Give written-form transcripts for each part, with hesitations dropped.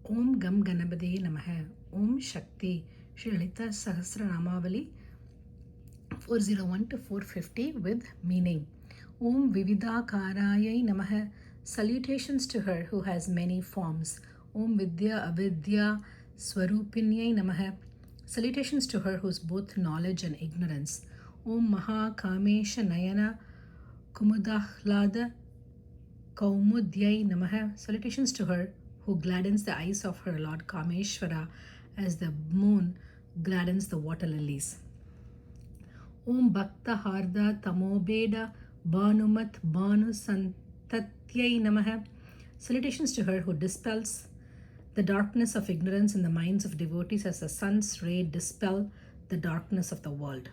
Om Gam Ganapataye Namaha. Om Shakti. Sri Lalitha sahasra namavali 401 to 450 with meaning. Om Vividhakarayai Namaha. Salutations to her who has many forms. Om Vidya Avidya Swarupinyai Namaha. Salutations to her who is both knowledge and ignorance. Om Maha Kamesha Nayana Kumudahlada Kaumudyai Namaha. Salutations to her who gladdens the eyes of her Lord Kameshwara as the moon gladdens the water lilies. Om Bhakta Harda Tamobeda Bhanumat Bhanu Santatyai Namaha. Salutations to her who dispels the darkness of ignorance in the minds of devotees as the sun's ray dispel the darkness of the world.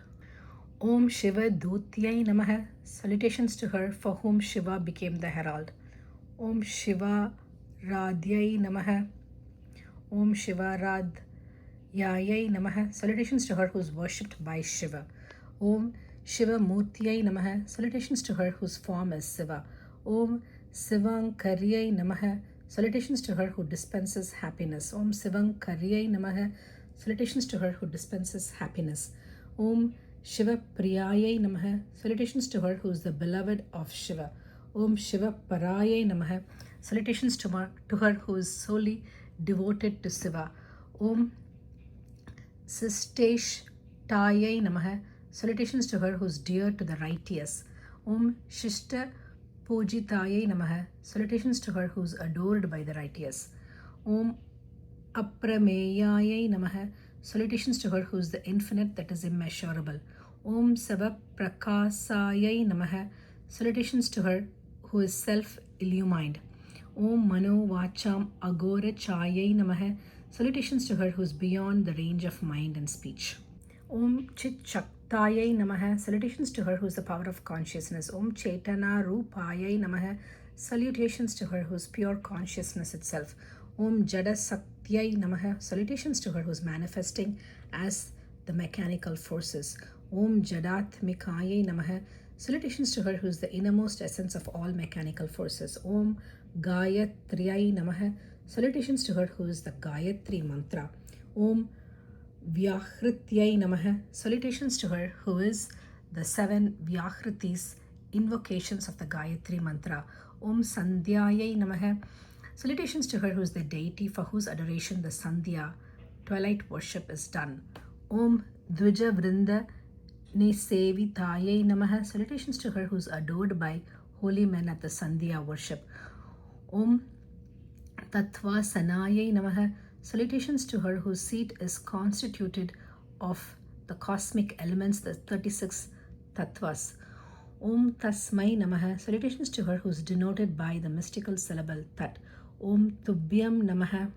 Om Shiva Dutyai Namaha. Salutations to her for whom Shiva became the herald. Om Shiva Radhyai Namaha. Om Shiva Radhyayai Namaha. Salutations to her who is worshipped by Shiva. Om Shiva Murtyai Namaha. Salutations to her whose form is Shiva. Om Sivankaryai Namaha. Salutations to her who dispenses happiness. Om Sivankaryai Namaha. Salutations to her who dispenses happiness. Om Shiva Priyayai Namaha. Salutations to her who is the beloved of Shiva. Om Shiva Parayai Namaha. Salutations to her who is solely devoted to Shiva. Om Sistesh Tayai Namaha. Salutations to her who is dear to the righteous. Om Shishta Pujitayai Namaha. Salutations to her who is adored by the righteous. Om Aprameyayai Namaha. Salutations to her who is the infinite that is immeasurable. Om Sava Prakasayai Namaha. Salutations to her who is self-illumined. Om Mano Vacham Agora Chayai Namaha. Salutations to her who is beyond the range of mind and speech. Om Chit Shaktayai Namaha. Salutations to her who is the power of consciousness. Om Chaitana Rupayai Namaha. Salutations to her who is pure consciousness itself. Om Jada Sakyai Namaha. Salutations to her who is manifesting as the mechanical forces. Om Jadatmikayai Namaha. Salutations to her who is the innermost essence of all mechanical forces. Om Gayatriyai Namaha. Salutations to her who is the Gayatri mantra. Om Vyahrityai Namaha. Salutations to her who is the 7 Vyahritis, invocations of the Gayatri mantra. Om Sandhyayai Namaha. Salutations to her who is the deity for whose adoration the Sandhya, twilight worship, is done. Om Dvija Vrinda Nisevitayai Namaha. Salutations to her who is adored by holy men at the Sandhya worship. Om Tattva Sanayai Namaha. Salutations to her whose seat is constituted of the cosmic elements, the 36 tattvas. Om Tasmai Namaha. Salutations to her who is denoted by the mystical syllable Tat. Om Tubhyam Namaha.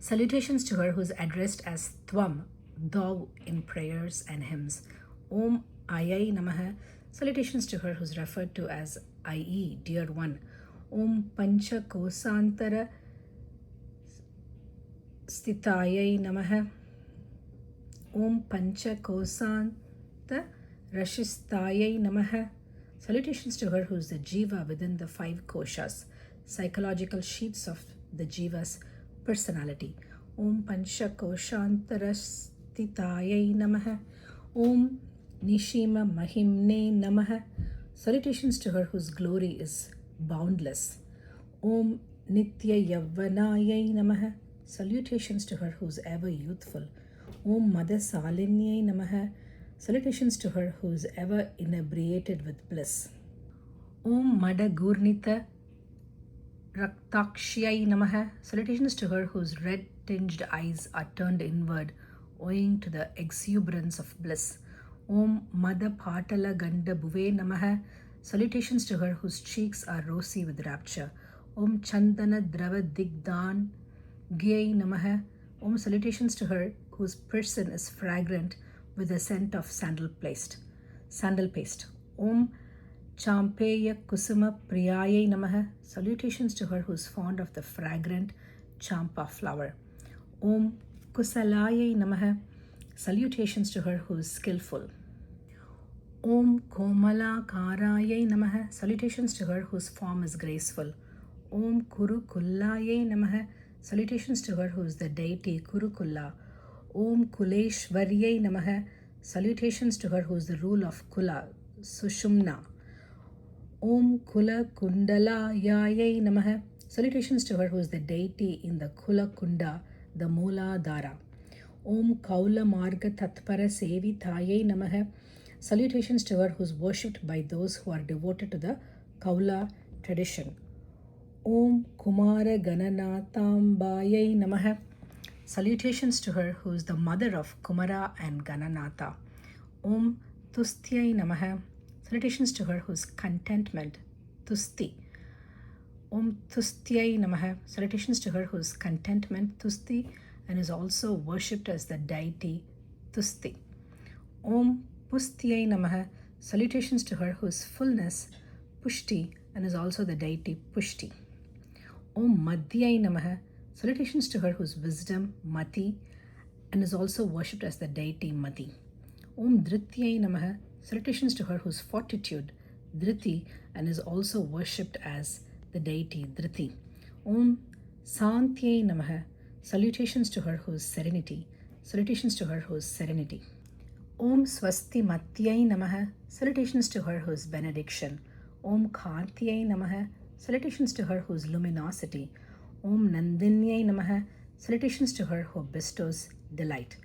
Salutations to her who is addressed as Tvam, thou, in prayers and hymns. Om Ayai Namaha. Salutations to her who is referred to as I.E., dear one. Om Pancha Kosantara Stitayai Namaha. Om Pancha Kosanta Rashistayai Namaha. Salutations to her who is the Jiva within the 5 koshas, psychological sheets of the Jiva's personality. Om Pancha Koshantara Stitayai Namaha. Om Nishima Mahimne Namaha. Salutations to her whose glory is boundless. Om Nitya Yavvanayai Namaha. Salutations to her who is ever youthful. Om Mada Salinyai Namaha. Salutations to her who is ever inebriated with bliss. Om Mada Gurnita Raktakshiyai Namaha. Salutations to her whose red-tinged eyes are turned inward owing to the exuberance of bliss. Om Mada Patala Ganda Bhuve Namaha. Salutations to her whose cheeks are rosy with rapture. Om Chandana Drava Digdan Gyai Namaha. Om salutations to her whose person is fragrant with the scent of sandal paste. Om Champeya Kusuma Priyayai Namaha. Salutations to her who is fond of the fragrant champa flower. Om Kusalayai Namaha. Salutations to her who is skillful. Om Komala Karayai Namaha. Salutations to her whose form is graceful. Om Kuru Kullayai Namaha. Salutations to her who is the deity Kurukula. Om Kuleshwaryai Namaha. Salutations to her who is the rule of Kula, Sushumna. Om Kula Kundalayayai Namaha. Salutations to her who is the deity in the Kula Kunda, the Mooladhara. Om Kaula Marga Tatpara Sevitayai Namaha. Salutations to her who is worshipped by those who are devoted to the Kaula tradition. Om Kumara Gananathambayai Namaha. Salutations to her who is the mother of Kumara and Gananatha. Om Tustyai Namaha. Salutations to her who is contentment, Tusti. Om Tustyai Namaha. Salutations to her who is contentment, Tusti, and is also worshipped as the deity Tusti. Om Pustyai Namaha. Salutations to her who is fullness, Pushti, and is also the deity Pushti. Om Madhyai Namaha. Salutations to her who is wisdom, Mati, and is also worshipped as the deity Mati. Om Dhrityai Namaha. Salutations to her who is fortitude, Dhriti, and is also worshipped as the deity Dhriti. Om Santyai Namaha. Salutations to her who is serenity. Salutations to her who is serenity. Om Swasti Matyai Namaha. Salutations to her who is benediction. Om Khantyai Namaha. Salutations to her who is luminosity. Om Nandinyai Namaha. Salutations to her who bestows delight.